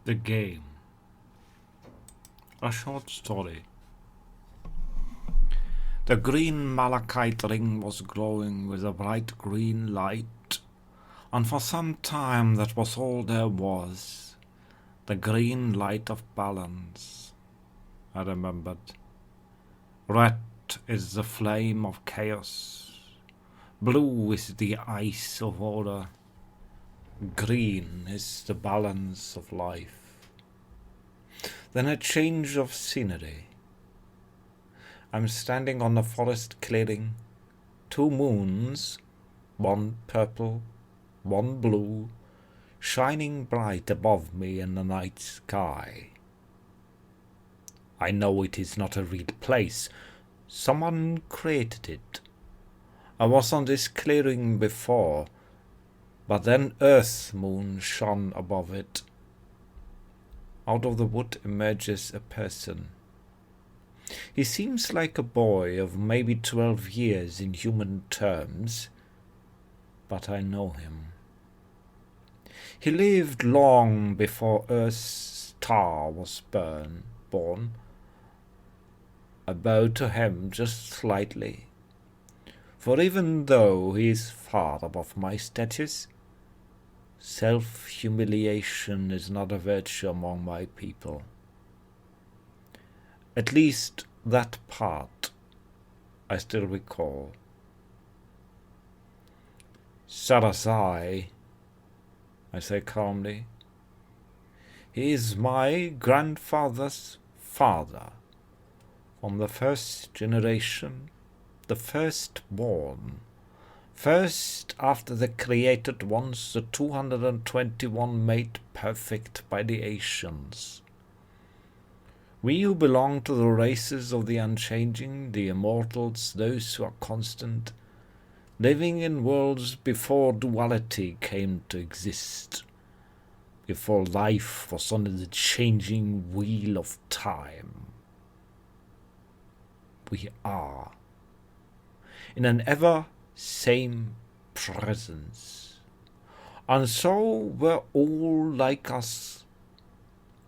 The Game. A short story. The green malachite ring was glowing with a bright green light, and for some time that was all there was. The green light of balance, I remembered. Red is the flame of chaos. Blue is the ice of order. Green is the balance of life. Then a change of scenery. I'm standing on a forest clearing. 2 moons, one purple, one blue, shining bright above me in the night sky. I know it is not a real place. Someone created it. I was on this clearing before, but then Earth moon shone above it. Out of the wood emerges a person. He seems like a boy of maybe 12 years in human terms, but I know him. He lived long before Earth's star was born. I bow to him just slightly, for even though he is far above my status, self-humiliation is not a virtue among my people. At least that part I still recall. Sarasai, I say calmly. He is my grandfather's father, from the first generation, the firstborn, first after the created ones, the 221 made perfect by the Asians. We who belong to the races of the unchanging, the immortals, those who are constant, living in worlds before duality came to exist, before life was on the changing wheel of time. We are in an ever same presence, and so we're all like us,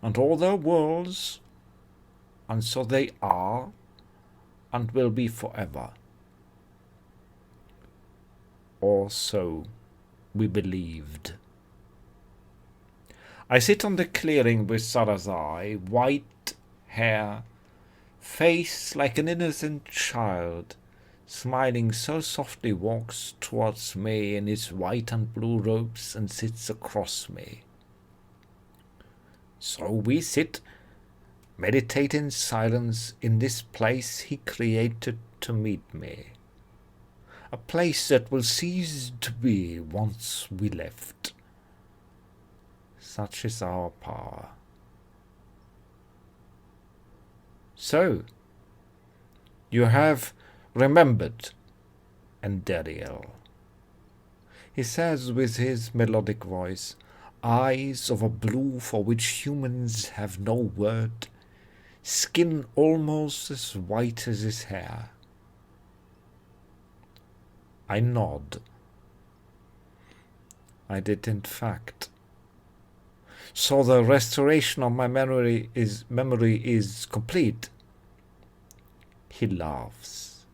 and all their worlds, and so they are and will be forever. Or so we believed. I sit on the clearing with Sarasai, white hair, face like an innocent child, smiling so softly, walks towards me in his white and blue robes and sits across me. So we sit, meditate in silence in this place he created to meet me. A place that will cease to be once we left. Such is our power. So, you have remembered, Enderiel, he says with his melodic voice, eyes of a blue for which humans have no word, skin almost as white as his hair. I nod. I did in fact. So the restoration of my memory is complete. He laughs.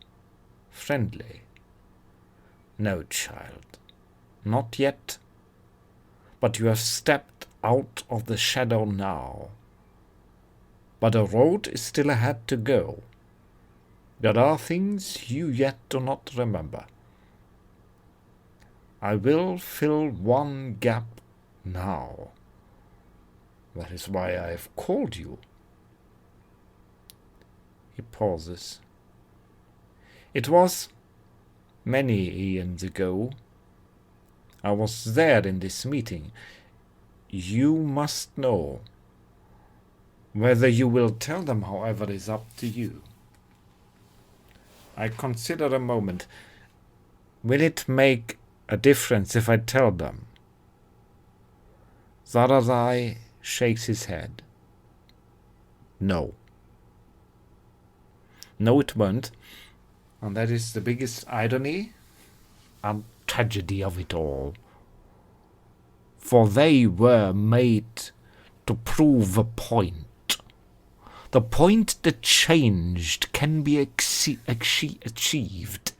Friendly. No, child. Not yet. But you have stepped out of the shadow now. But a road is still ahead to go. There are things you yet do not remember. I will fill one gap now. That is why I have called you. He pauses. It was many eons ago. I was there in this meeting. You must know. Whether you will tell them, however, is up to you. I consider a moment. Will it make a difference if I tell them? Sarasai shakes his head. No. No, it won't. And that is the biggest irony and tragedy of it all. For they were made to prove a point. The point that changed can be achieved.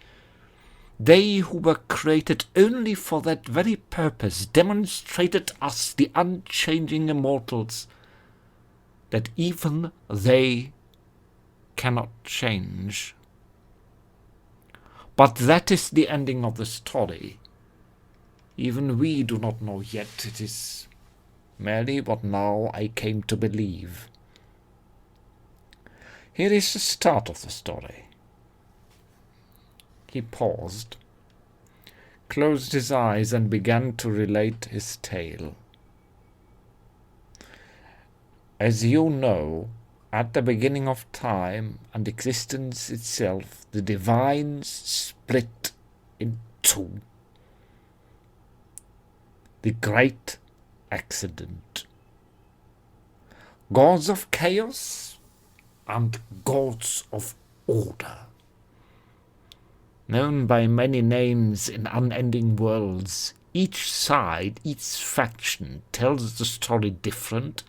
They who were created only for that very purpose demonstrated us, the unchanging immortals, that even they cannot change. But that is the ending of the story. Even we do not know yet. It is merely what now I came to believe. Here is the start of the story. He paused, closed his eyes, and began to relate his tale. As you know, at the beginning of time and existence itself, the divines split in two. The great accident. Gods of chaos and gods of order. Known by many names in unending worlds, each side, each faction tells the story different,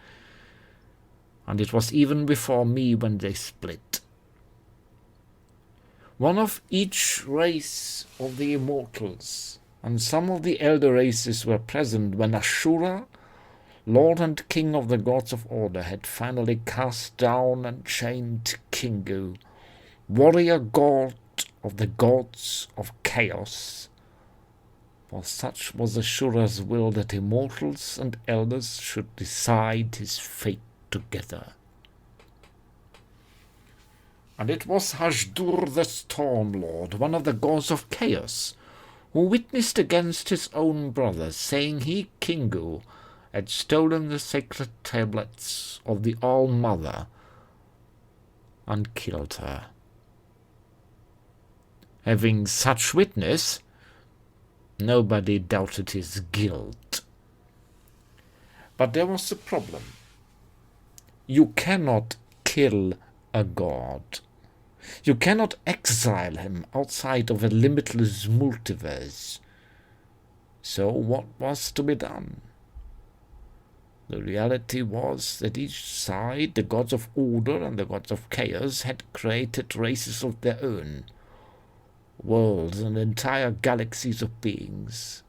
and it was even before me when they split. One of each race of the immortals, and some of the elder races were present when Ashura, Lord and King of the gods of order, had finally cast down and chained Kingu, warrior god of the gods of chaos. For such was Ashura's will that immortals and elders should decide his fate together. And it was Hajdur the Stormlord, one of the gods of chaos, who witnessed against his own brother, saying he, Kingu, had stolen the sacred tablets of the All-Mother and killed her. Having such witness, nobody doubted his guilt. But there was a problem. You cannot kill a god. You cannot exile him outside of a limitless multiverse. So what was to be done? The reality was that each side, the gods of order and the gods of chaos, had created races of their own, worlds and entire galaxies of beings,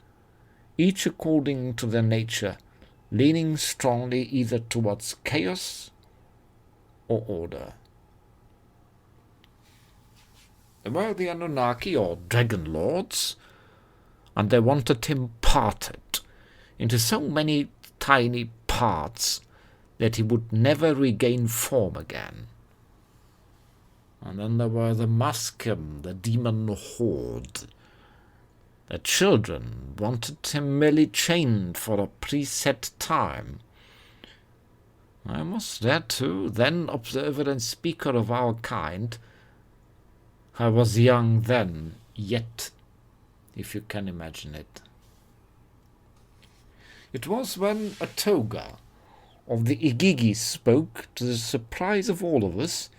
each according to their nature, leaning strongly either towards chaos or order. There were the Anunnaki or Dragon Lords, and they wanted him parted into so many tiny parts that he would never regain form again. And then there were the Maskim, the demon horde. The children wanted him merely chained for a preset time. I was there too, then observer and speaker of our kind. I was young then, yet, if you can imagine it. It was when a toga of the Igigi spoke, to the surprise of all of us,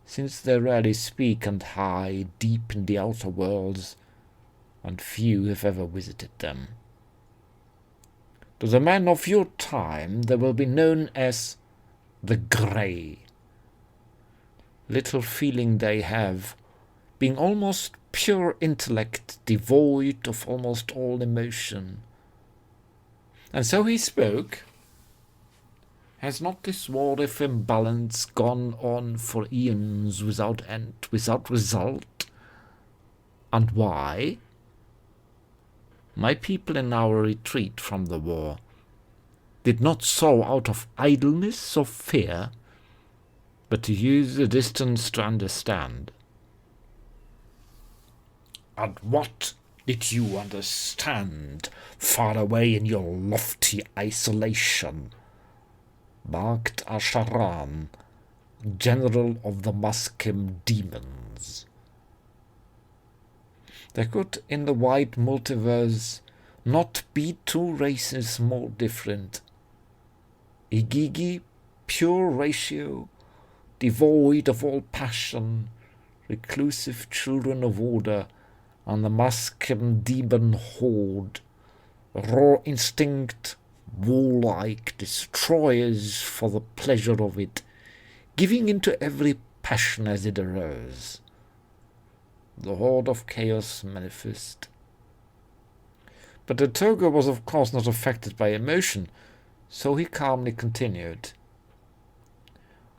since they rarely speak and hide deep in the outer worlds, and few have ever visited them. To the men of your time they will be known as the Grey. Little feeling they have, being almost pure intellect, devoid of almost all emotion. And so he spoke. Has not this war of imbalance gone on for eons without end, without result? And why? My people in our retreat from the war did not sow out of idleness or fear, but to use the distance to understand. And what did you understand, far away in your lofty isolation? Barked Asharan, general of the Maskim demons. There could, in the wide multiverse, not be two races more different. Igigi, pure ratio, devoid of all passion, reclusive children of order, and the Maskim demon horde, raw instinct, warlike destroyers for the pleasure of it, giving into every passion as it arose. The horde of chaos manifest. But the toga was of course not affected by emotion, so he calmly continued.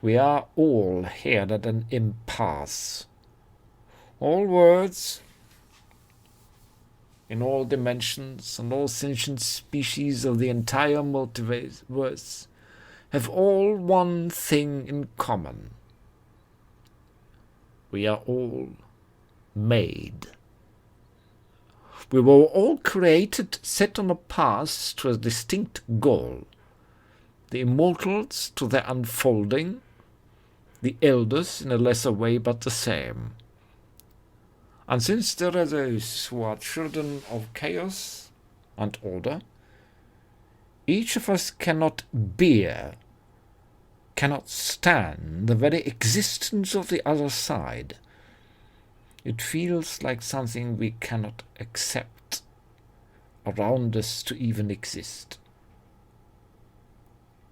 We are all here at an impasse. All words, in all dimensions and all sentient species of the entire multiverse, have all one thing in common. We are all made. We were all created, set on a path to a distinct goal. The immortals to their unfolding, the elders in a lesser way but the same. And since there are those who are children of chaos and order, each of us cannot bear, cannot stand the very existence of the other side. It feels like something we cannot accept around us to even exist.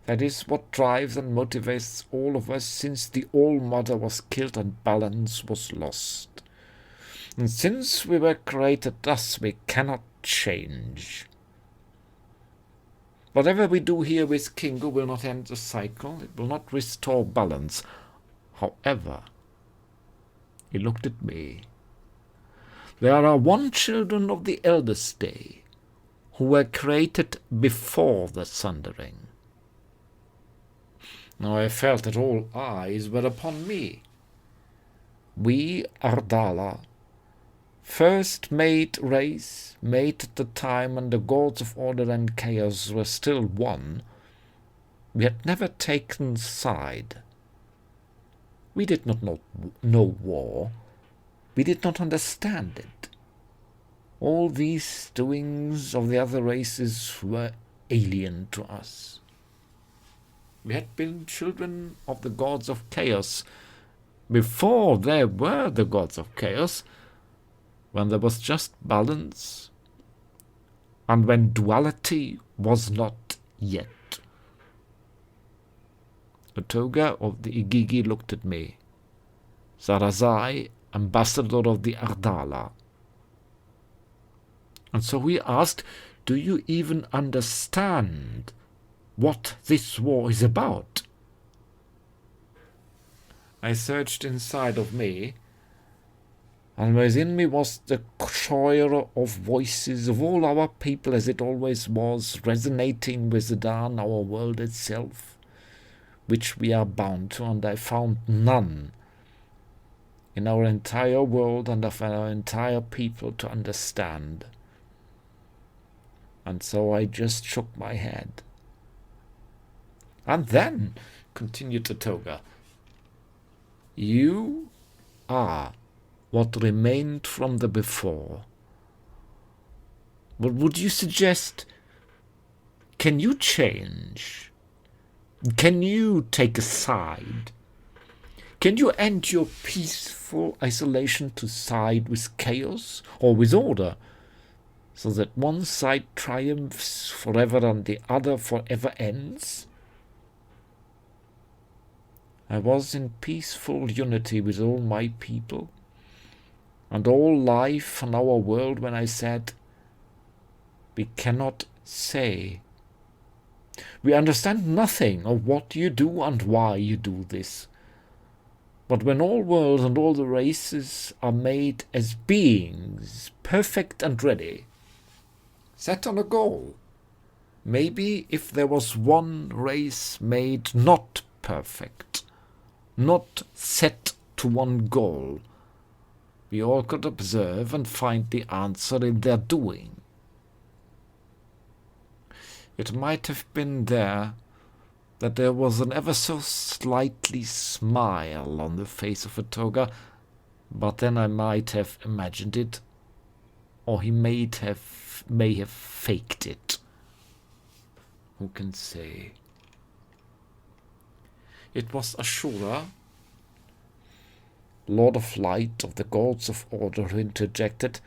That is what drives and motivates all of us since the All-Mother was killed and balance was lost. And since we were created thus, we cannot change. Whatever we do here with Kingo will not end the cycle, it will not restore balance. However, he looked at me. There are one children of the eldest day, who were created before the sundering. Now I felt that all eyes were upon me. We, Ardala, first made race, made at the time when the gods of order and chaos were still one, we had never taken side. We did not know war. We did not understand it. All these doings of the other races were alien to us. We had been children of the gods of chaos before there were the gods of chaos, when there was just balance, and when duality was not yet. The toga of the Igigi looked at me. Sarazai, ambassador of the Ardala. And so he asked, do you even understand what this war is about? I searched inside of me, and within me was the choir of voices of all our people as it always was, resonating with the Dhan, our world itself, which we are bound to, and I found none in our entire world and of our entire people to understand. And so I just shook my head. And then, continued the toga, you are what remained from the before. What would you suggest? Can you change? Can you take a side? Can you end your peaceful isolation to side with chaos or with order, so that one side triumphs forever and the other forever ends? I was in peaceful unity with all my people and all life and our world when I said, we cannot say. We understand nothing of what you do and why you do this. But when all worlds and all the races are made as beings, perfect and ready, set on a goal, maybe if there was one race made not perfect, not set to one goal, we all could observe and find the answer in their doing. It might have been there that there was an ever so slightly smile on the face of a toga, but then I might have imagined it, or he may have faked it. Who can say? It was Ashura, Lord of Light of the Gods of Order, who interjected,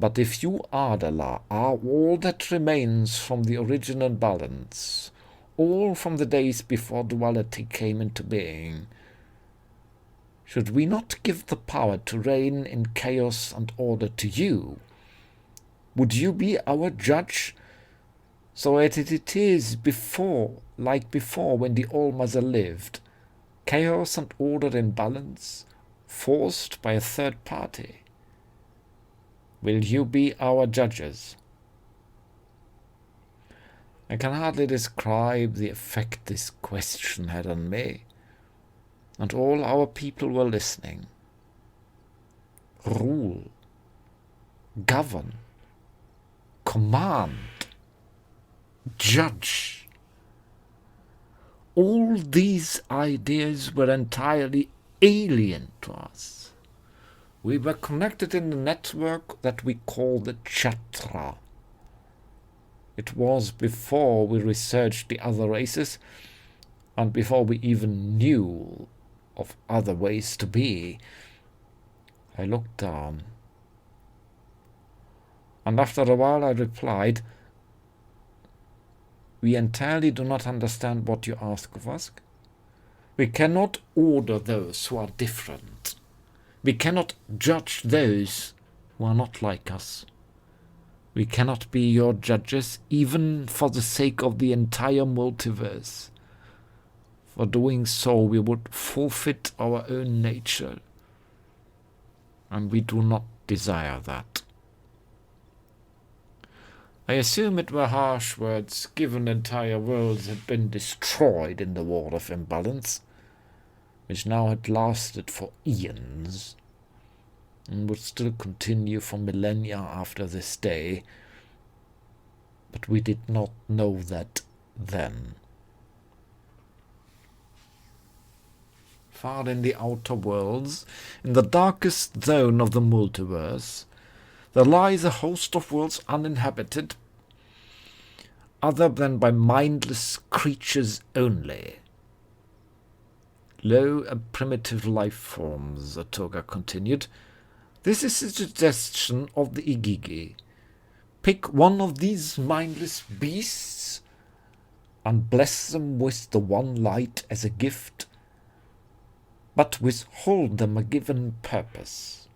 But if you, Ardala, are all that remains from the original balance, all from the days before duality came into being, should we not give the power to reign in chaos and order to you? Would you be our judge, so that it is before, like before when the All-Mother lived, chaos and order in balance, forced by a third party? Will you be our judges? I can hardly describe the effect this question had on me, and all our people were listening. Rule, govern, command, judge. All these ideas were entirely alien to us. We were connected in the network that we call the Chatra. It was before we researched the other races, and before we even knew of other ways to be. I looked down, and after a while I replied, "We entirely do not understand what you ask of us. We cannot order those who are different. We cannot judge those who are not like us. We cannot be your judges, even for the sake of the entire multiverse. For doing so, we would forfeit our own nature, and we do not desire that." I assume it were harsh words, given entire worlds had been destroyed in the war of imbalance, which now had lasted for eons, and would still continue for millennia after this day, but we did not know that then. Far in the outer worlds, in the darkest zone of the multiverse, there lies a host of worlds uninhabited, other than by mindless creatures only. Low and primitive life forms, Atoga continued. This is a suggestion of the Igigi. Pick one of these mindless beasts and bless them with the one light as a gift, but withhold them a given purpose.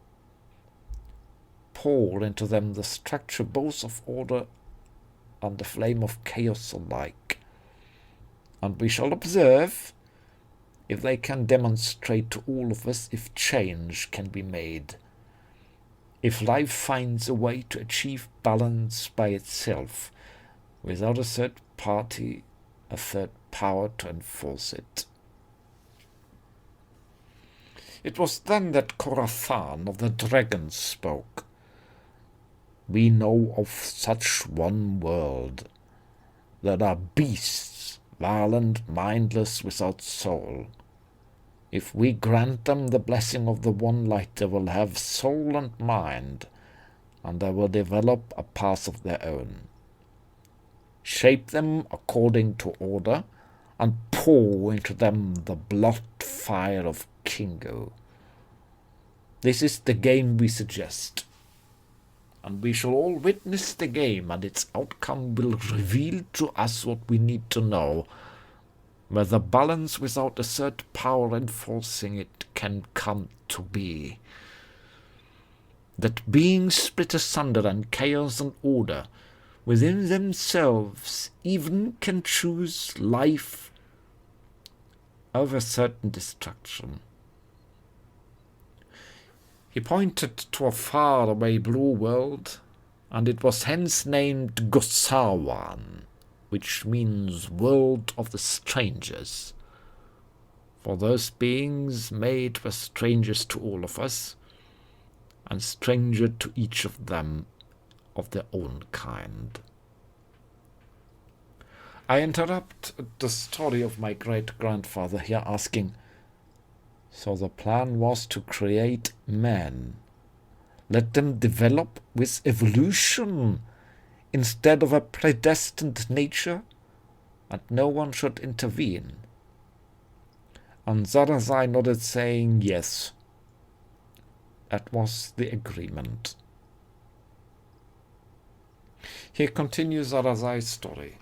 Pour into them the structure both of order and the flame of chaos alike, and we shall observe if they can demonstrate to all of us if change can be made, if life finds a way to achieve balance by itself, without a third party, a third power to enforce it. It was then that Korathan of the Dragons spoke. "We know of such one world. There are beasts, violent, mindless, without soul. If we grant them the blessing of the one light, they will have soul and mind, and they will develop a path of their own. Shape them according to order, and pour into them the blood fire of Kingo. This is the game we suggest, and we shall all witness the game, and its outcome will reveal to us what we need to know, whether balance without a third power enforcing it can come to be. That beings split asunder and chaos and order within themselves even can choose life over certain destruction." He pointed to a faraway blue world, and it was hence named Gosawan, which means world of the strangers. For those beings made were strangers to all of us, and stranger to each of them of their own kind. I interrupt the story of my great-grandfather here, asking, "So the plan was to create men, let them develop with evolution instead of a predestined nature, and no one should intervene?" And Zarazai nodded, saying, "Yes, that was the agreement." Here continues Arazai's story.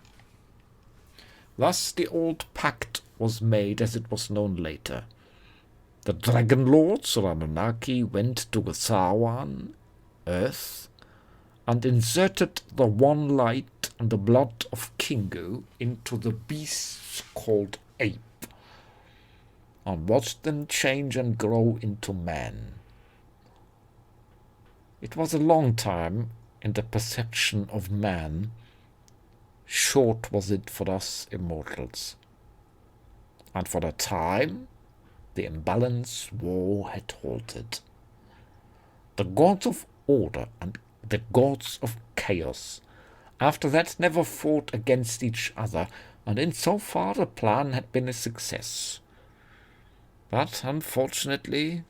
Thus the old pact was made, as it was known later. The Dragon Lords, or Anunnaki, went to Sawan, Earth, and inserted the one light and the blood of Kingu into the beasts called ape, and watched them change and grow into man. It was a long time in the perception of man. Short was it for us immortals. And for a time, the imbalance war had halted. The gods of order and the gods of chaos after that never fought against each other, and in so far the plan had been a success. But unfortunately,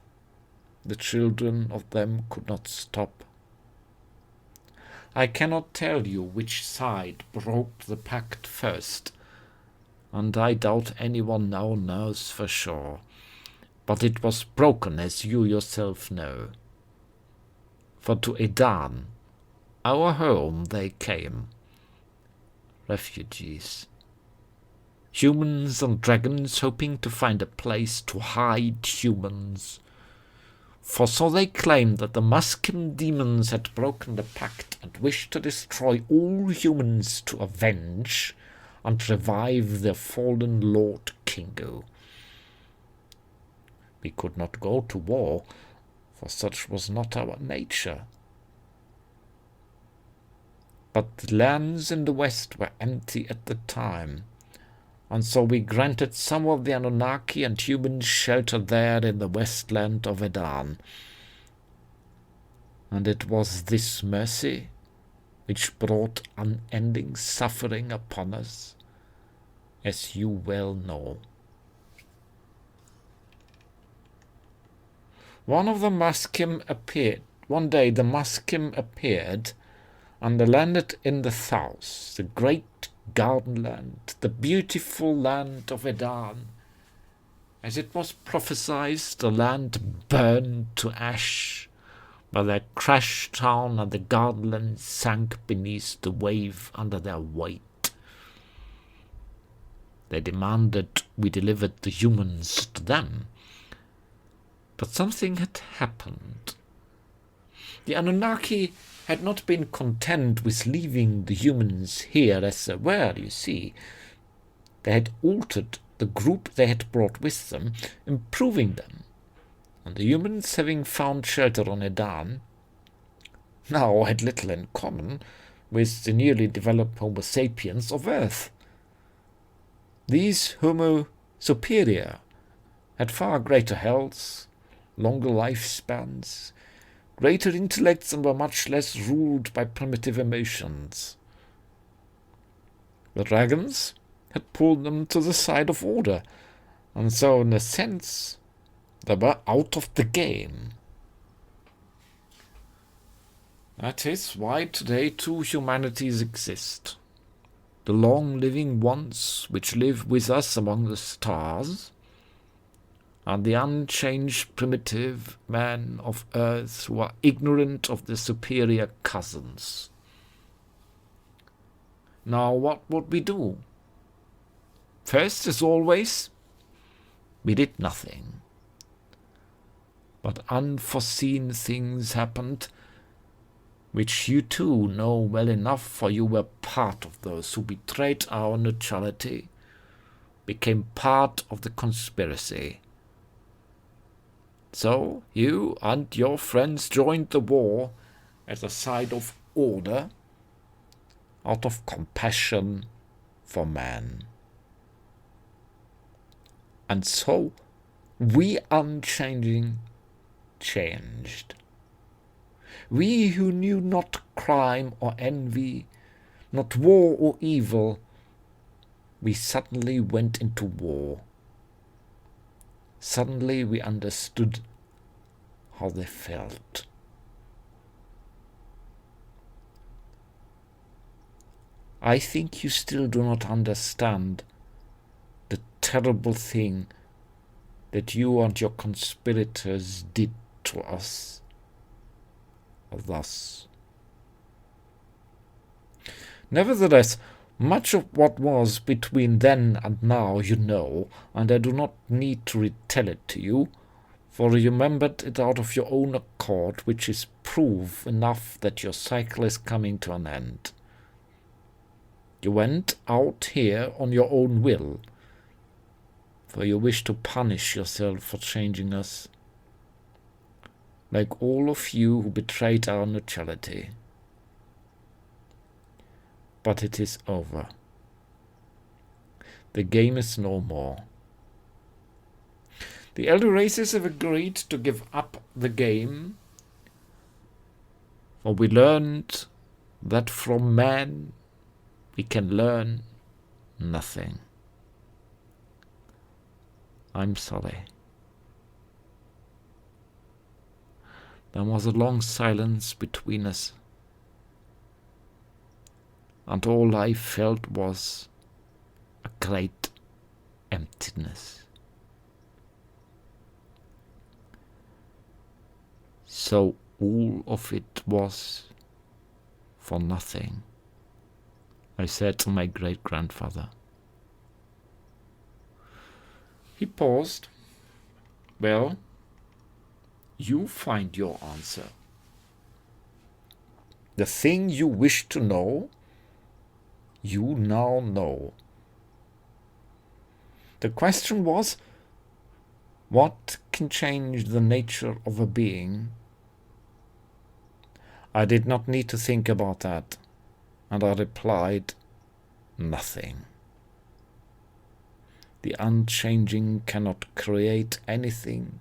the children of them could not stop. I cannot tell you which side broke the pact first, and I doubt anyone now knows for sure. But it was broken, as you yourself know. For to Edan, our home, they came, refugees. Humans and dragons hoping to find a place to hide humans. For so they claimed that the Muskim demons had broken the pact and wished to destroy all humans to avenge and revive their fallen Lord Kingu. We could not go to war, for such was not our nature. But the lands in the west were empty at the time, and so we granted some of the Anunnaki and humans shelter there in the westland of Edan. And it was this mercy which brought unending suffering upon us, as you well know. One day the Muskim appeared and landed in the south, the great garden land, the beautiful land of Edan. As it was prophesied, the land burned to ash, but their crashed down and the garden land sank beneath the wave under their weight. They demanded we delivered the humans to them. But something had happened. The Anunnaki had not been content with leaving the humans here as they were, you see. They had altered the group they had brought with them, improving them. And the humans, having found shelter on Edan, now had little in common with the newly developed Homo sapiens of Earth. These Homo superior had far greater health, longer lifespans, greater intellects, and were much less ruled by primitive emotions. The dragons had pulled them to the side of order, and so in a sense they were out of the game. That is why today two humanities exist. The long-living ones which live with us among the stars, and the unchanged primitive men of Earth who are ignorant of their superior cousins. Now what would we do? First, as always, we did nothing. But unforeseen things happened, which you too know well enough, for you were part of those who betrayed our neutrality, became part of the conspiracy. So you and your friends joined the war at the side of order, out of compassion for man. And so we unchanging changed. We who knew not crime or envy, not war or evil, we suddenly went into war. Suddenly we understood how they felt. I think you still do not understand the terrible thing that you and your conspirators did to us. Thus, Nevertheless, much of what was between then and now you know, and I do not need to retell it to you, for you remembered it out of your own accord, which is proof enough that your cycle is coming to an end. You went out here on your own will, for you wish to punish yourself for changing us, like all of you who betrayed our neutrality. But it is over. The game is no more. The elder races have agreed to give up the game, for we learned that from man we can learn nothing. I'm sorry. There was a long silence between us, and all I felt was a great emptiness. So all of it was for nothing, I said to my great-grandfather. He paused. Well, you find your answer. The thing you wish to know, you now know. The question was, what can change the nature of a being? I did not need to think about that, and I replied, nothing. The unchanging cannot create anything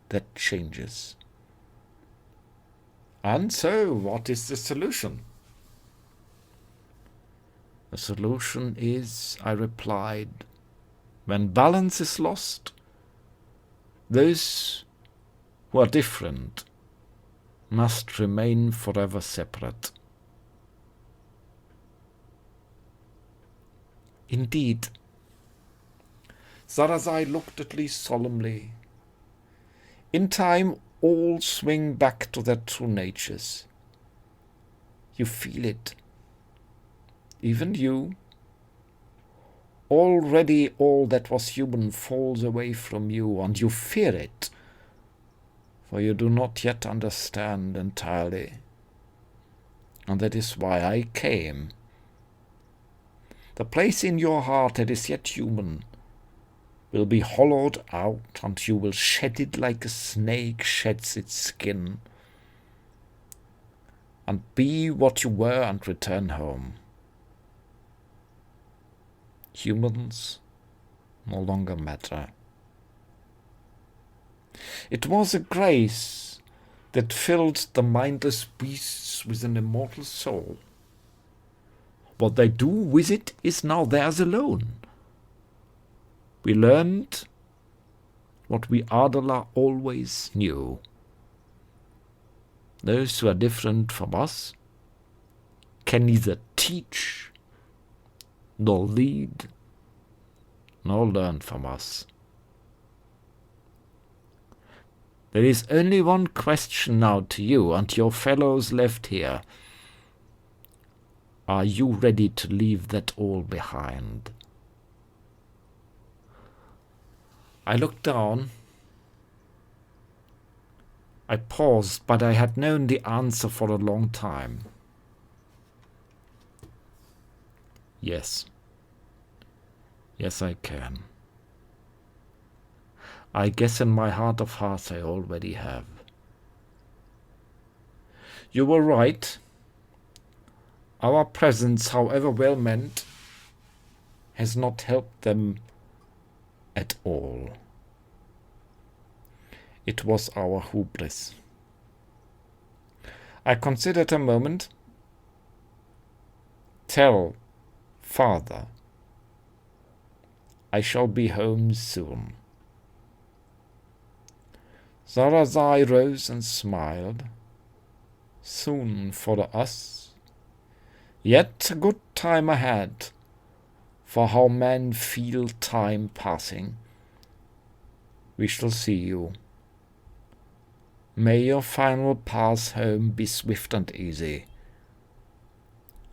that changes. And so, what is the solution? The solution is, I replied, when balance is lost, those who are different must remain forever separate. Indeed, Sarazai looked at me solemnly. In time, all swing back to their true natures. You feel it. Even you. Already all that was human falls away from you, and you fear it, for you do not yet understand entirely. And that is why I came. The place in your heart that is yet human will be hollowed out, and you will shed it like a snake sheds its skin, and be what you were and return home. Humans no longer matter. It was a grace that filled the mindless beasts with an immortal soul. What they do with it is now theirs alone. We learned what we Ardala always knew. Those who are different from us can neither teach, nor lead, nor learn from us. There is only one question now to you and your fellows left here. Are you ready to leave that all behind? I looked down. I paused, but I had known the answer for a long time. Yes. Yes, I can. I guess in my heart of hearts I already have. You were right. Our presence, however well meant, has not helped them at all. It was our hubris. I considered a moment. Tell Father I shall be home soon. Sarazai rose and smiled. Soon for us. Yet a good time ahead, for how men feel time passing. We shall see you. May your final pass home be swift and easy.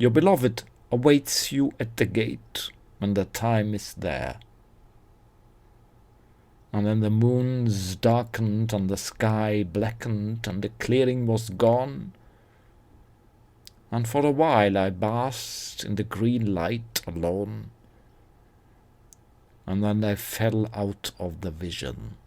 Your beloved awaits you at the gate when the time is there. And then the moon's darkened and the sky blackened and the clearing was gone. And for a while I basked in the green light alone. And then I fell out of the vision.